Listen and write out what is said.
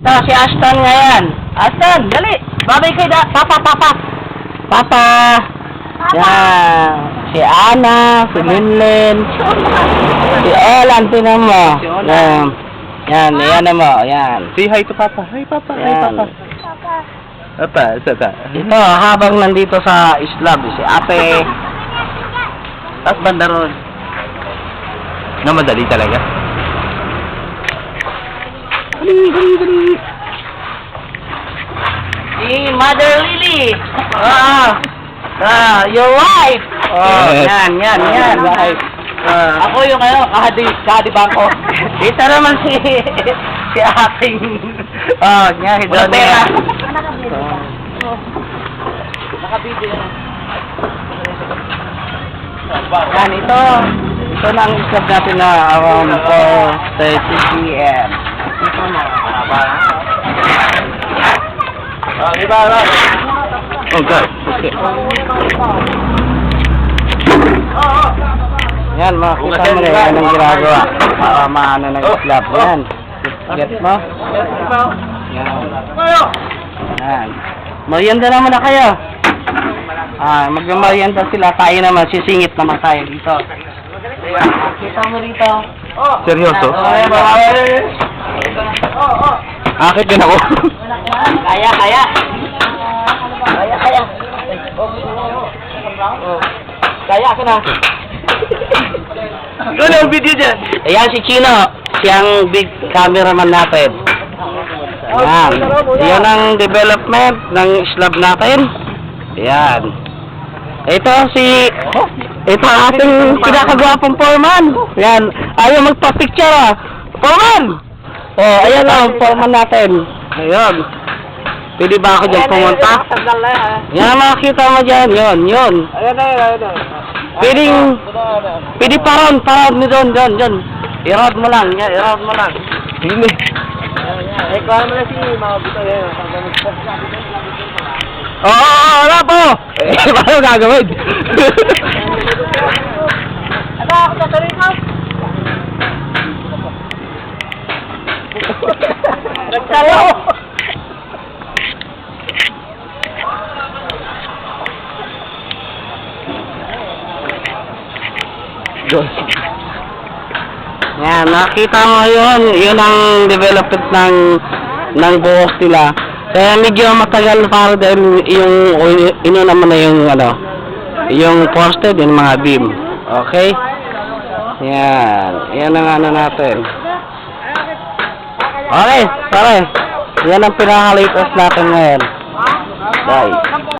Ito, si Aston ngayon. Aston, dali. Babay kay Papa. Papa. Yan. Si Ana, si Linlin. Si Olan, tinan mo. Yan, yan mo. Yan. Say hi to Papa. Hi, Papa. Hi, Yan. Papa. Papa, sata. Ito, habang nandito sa Islab, si Ate. Tapos banda ron. Na madali talaga. Si Mother Lily. Your wife. Yes. Yan. Wife. Ako yung kahadi bangko. Ito naman si ating yan, Hidronera. Nakabidyo yan. Yan, ito na ang islab natin na around 4:30 p.m. Ito na. Iba. Oh, God. Okay. Yan, makikita mo na yan ang ginagawa para maano ng islab. Yan. Get mo? Yan. Merienda naman na kayo. Magmerienda sila. Tayo naman, sisingit naman tayo dito. Kita mo dito. Seryoso? Akit din ako. Kaya. Kaya ka na. Ano ang video dyan? Ayan si Chino. Siyang big cameraman natin. Ayan. Yan ang development ng islab natin. Ayan. Ito ang ating pinakagwapong foreman. Ayan. Ayaw magpa-picture Foreman! Ayan ang foreman natin. Ayan. Pwede ba ako dyan pumunta? Yan ang makikita mo dyan. Yun. Pwede pa-round mo doon. I-round mo lang. Hindi. Ikaw mo na si mga bito yan. Wala po! Paano gagawin? Ito ako sa sarili ko. Nagtalo! Yan, nakita mo yun ang development ng buhok nila. Kaya medyo matagal para dahil yung naman na yung posted, yung mga beam. Okay? Yan ang natin. Okay, pare. Yan ang pinaka-latest natin ngayon. Bye.